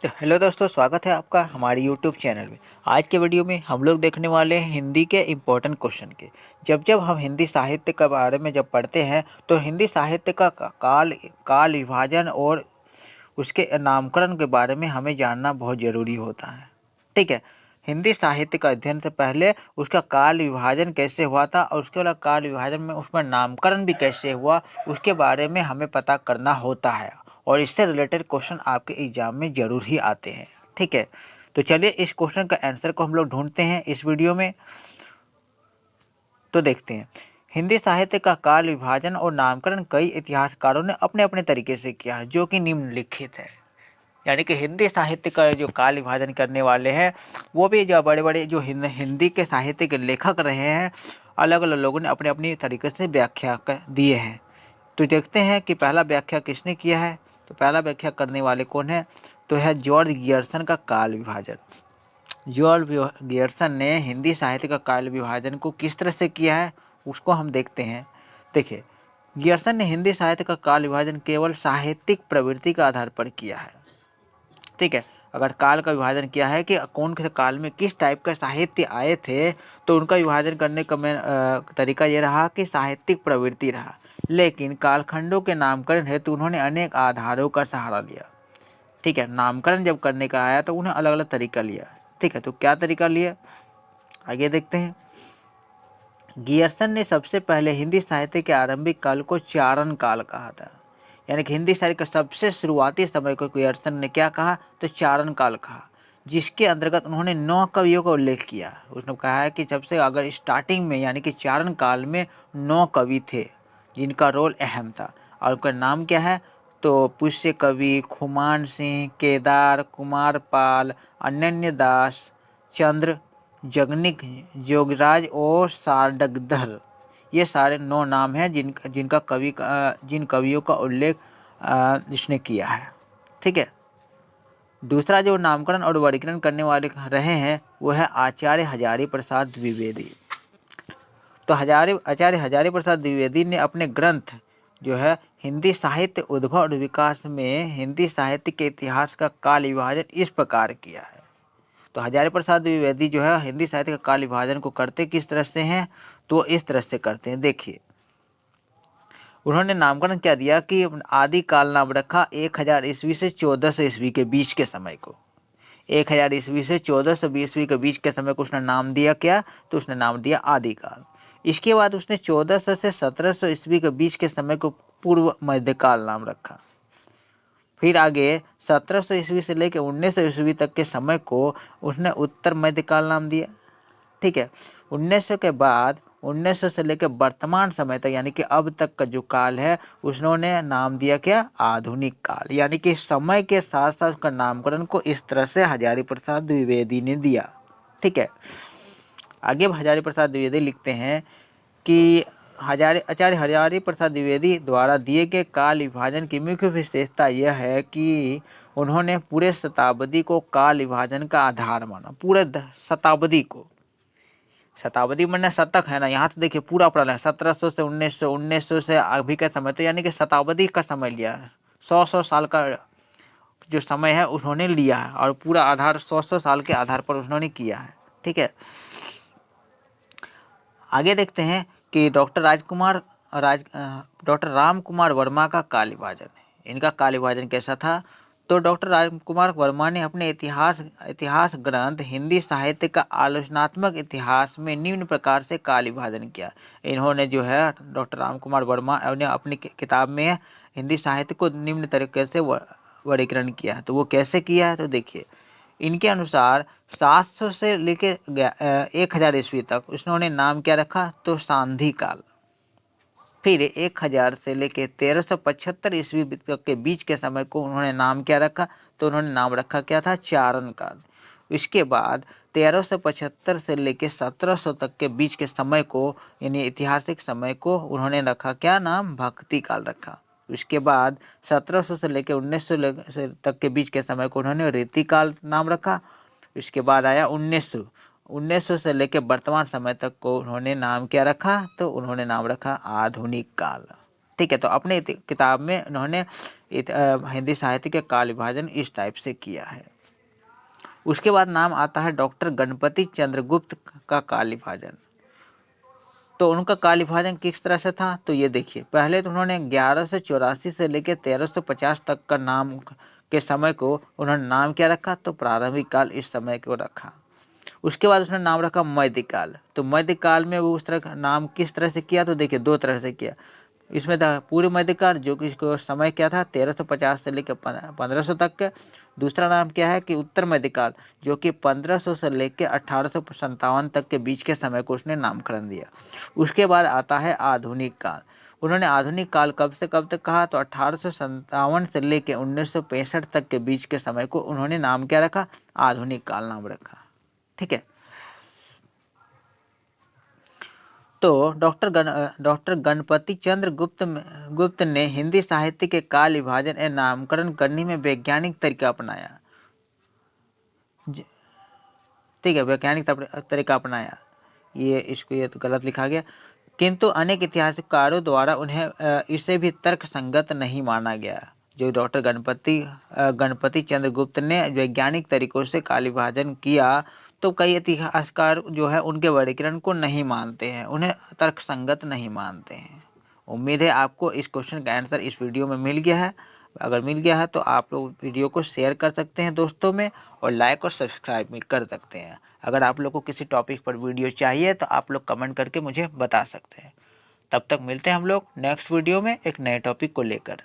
तो हेलो दोस्तों, स्वागत है आपका हमारे यूट्यूब चैनल में। आज के वीडियो में हम लोग देखने वाले हैं हिंदी के इम्पोर्टेंट क्वेश्चन के। जब जब हम हिंदी साहित्य के बारे में जब पढ़ते हैं तो हिंदी साहित्य का काल काल विभाजन और उसके नामकरण के बारे में हमें जानना बहुत ज़रूरी होता है। ठीक है। हिंदी साहित्य का अध्ययन से पहले उसका काल विभाजन कैसे हुआ था और उसके बाद काल विभाजन में उसमें नामकरण भी कैसे हुआ, उसके बारे में हमें पता करना होता है। और इससे रिलेटेड क्वेश्चन आपके एग्जाम में ज़रूर ही आते हैं। ठीक है। तो चलिए इस क्वेश्चन का आंसर को हम लोग ढूंढते हैं इस वीडियो में। तो देखते हैं। हिंदी साहित्य का काल विभाजन और नामकरण कई इतिहासकारों ने अपने अपने तरीके से किया है, जो कि निम्नलिखित है। यानी कि हिंदी साहित्य का जो काल विभाजन करने वाले हैं वो भी जो बड़े बड़े जो हिंदी के साहित्य के लेखक रहे हैं, अलग अलग लोगों ने अपने अपनी तरीके से व्याख्या कर दिए हैं। तो देखते हैं कि पहला व्याख्या किसने किया है। तो पहला व्याख्या करने वाले कौन है, तो है जॉर्ज गियर्सन का काल विभाजन। जॉर्ज गियर्सन ने हिंदी साहित्य का काल विभाजन को किस तरह से किया है उसको हम देखते हैं। देखिए, गियर्सन ने हिंदी साहित्य का काल विभाजन केवल साहित्यिक प्रवृत्ति के आधार पर किया है। ठीक है। अगर काल का विभाजन किया है कि कौन से काल में किस टाइप का साहित्य आए थे, तो उनका विभाजन करने का तरीका ये रहा कि साहित्यिक प्रवृत्ति रहा। लेकिन कालखंडों के नामकरण हेतु उन्होंने अनेक आधारों का सहारा लिया। ठीक है। नामकरण जब करने का आया तो उन्हें अलग अलग तरीका लिया। ठीक है। तो क्या तरीका लिया, आगे देखते हैं। गियर्सन ने सबसे पहले हिंदी साहित्य के आरंभिक काल को चारण काल कहा था। यानी कि हिंदी साहित्य का सबसे शुरुआती समय को गियर्सन ने क्या कहा, तो चारण काल कहा, जिसके अंतर्गत उन्होंने 9 कवियों का उल्लेख किया। उसने कहा है कि सबसे अगर स्टार्टिंग में यानी कि चारण काल में 9 कवि थे जिनका रोल अहम था। और उनका नाम क्या है, तो पुष्य कवि, खुमान सिंह, केदार, कुमार पाल, अनन्य दास, चंद्र, जगनिक, जोगराज और सारडगधर। ये सारे 9 नाम हैं जिन कवियों का उल्लेख इसने किया है। ठीक है। दूसरा जो नामकरण और वर्गीकरण करने वाले रहे हैं वो है आचार्य हजारी प्रसाद द्विवेदी। तो आचार्य हजारी प्रसाद द्विवेदी ने अपने ग्रंथ जो है हिंदी साहित्य उद्भव और विकास में हिंदी साहित्य के इतिहास का काल विभाजन इस प्रकार किया है। तो हजारी प्रसाद द्विवेदी जो है हिंदी साहित्य का काल विभाजन को करते किस तरह से हैं, तो इस तरह से करते हैं। देखिए, उन्होंने नामकरण क्या दिया कि आदि काल नाम रखा 1000 ईस्वी से 1400 ईस्वी के बीच के समय को। 1000 ईस्वी से 1400 ईस्वी के बीच के समय को उसने नाम दिया क्या, तो उसने नाम दिया आदिकाल। इसके बाद उसने 1400 से 1700 ईस्वी के बीच के समय को पूर्व मध्यकाल नाम रखा। फिर आगे 1700 ईस्वी से लेकर 1900 ईस्वी तक के समय को उसने उत्तर मध्यकाल नाम दिया। ठीक है। 1900 के बाद 1900 से लेकर वर्तमान समय तक यानी कि अब तक का जो काल है उन्होंने नाम दिया क्या, आधुनिक काल। यानी कि समय के साथ साथ उसका नामकरण को इस तरह से हजारी प्रसाद द्विवेदी ने दिया। ठीक है। आगे हजारी प्रसाद द्विवेदी लिखते हैं कि आचार्य हजारी प्रसाद द्विवेदी द्वारा दिए गए काल विभाजन की मुख्य विशेषता यह है कि उन्होंने पूरे शताब्दी को काल विभाजन का आधार माना। पूरे शताब्दी को, शताब्दी मैंने शतक है ना, यहाँ तो देखिए पूरा पड़ा है 1700 से 1900, 1900 से अभी का समय, तो यानी कि शताब्दी का समय लिया है। 100 साल का जो समय है उन्होंने लिया है और पूरा आधार 100 साल के आधार पर उन्होंने किया है। ठीक है। आगे देखते हैं कि डॉक्टर राम कुमार वर्मा का काल विभाजन है। इनका काल विभाजन कैसा था, तो डॉक्टर राम कुमार वर्मा ने अपने इतिहास ग्रंथ हिंदी साहित्य का आलोचनात्मक इतिहास में निम्न प्रकार से काल विभाजन किया। इन्होंने जो है डॉक्टर राम कुमार वर्मा ने अपनी किताब में हिंदी साहित्य को निम्न तरीके से वर्गीकरण किया है। तो वो कैसे किया है, तो देखिए, इनके अनुसार 700 से लेके 1000 ईस्वी तक उन्होंने नाम क्या रखा, तो सांधी काल। फिर 1000 से लेके 1375 ईस्वी तक के बीच के समय को उन्होंने नाम क्या रखा, तो उन्होंने नाम रखा क्या था, चारण काल। इसके बाद 1375 से लेके 1700 तक के बीच के समय को यानी ऐतिहासिक समय को उन्होंने रखा क्या नाम, भक्ति काल रखा। उसके बाद 1700 से लेकर 1900 तक के बीच के समय को उन्होंने रीति काल नाम रखा। इसके बाद आया 1900 से लेकर वर्तमान समय तक को उन्होंने नाम क्या रखा, तो उन्होंने नाम रखा आधुनिक काल। ठीक है, तो अपने किताब में उन्होंने हिंदी साहित्य के काल विभाजन इस टाइप से किया है। उसके बाद नाम आता है डॉक्टर गणपति चंद्रगुप्त का काल विभाजन। तो उनका काल विभाजन किस तरह से था, तो ये देखिए, पहले तो उन्होंने 1184 से लेकर 1350 तक का नाम के समय को उन्होंने नाम क्या रखा, तो प्रारंभिक काल इस समय को रखा। उसके बाद उसने नाम रखा मध्यकाल। तो मध्यकाल में वो उस तरह का नाम किस तरह से किया, तो देखिए 2 तरह से किया। इसमें था पूर्व मध्यकाल, जो कि इसको समय क्या था 1350 से लेकर 1500 तक के। दूसरा नाम क्या है कि उत्तर मध्यकाल, जो कि 1500 से लेकर 1857 तक के बीच के समय को उसने नामकरण दिया। उसके बाद आता है आधुनिक काल। उन्होंने आधुनिक काल कब से कब तक कहा, तो 1857 से लेकर 1965 तक के बीच के समय को उन्होंने नाम क्या रखा, आधुनिक काल नाम रखा। ठीक है, तो डॉक्टर गणपति चंद्र गुप्त ने हिंदी साहित्य के काल विभाजन एवं नामकरण करने में वैज्ञानिक तरीका अपनाया। ठीक है, वैज्ञानिक तरीका अपनाया। ये तो गलत लिखा गया, किंतु अनेक इतिहासकारों द्वारा उन्हें इसे भी तर्क संगत नहीं माना गया। जो डॉक्टर गणपति चंद्र गुप्त ने वैज्ञानिक तरीकों से काल विभाजन किया, तो कई इतिहासकार जो है उनके वर्गीकरण को नहीं मानते हैं, उन्हें तर्कसंगत नहीं मानते हैं। उम्मीद है आपको इस क्वेश्चन का आंसर इस वीडियो में मिल गया है। अगर मिल गया है तो आप लोग वीडियो को शेयर कर सकते हैं दोस्तों में, और लाइक और सब्सक्राइब भी कर सकते हैं। अगर आप लोग को किसी टॉपिक पर वीडियो चाहिए तो आप लोग कमेंट करके मुझे बता सकते हैं। तब तक मिलते हैं हम लोग नेक्स्ट वीडियो में एक नए टॉपिक को लेकर।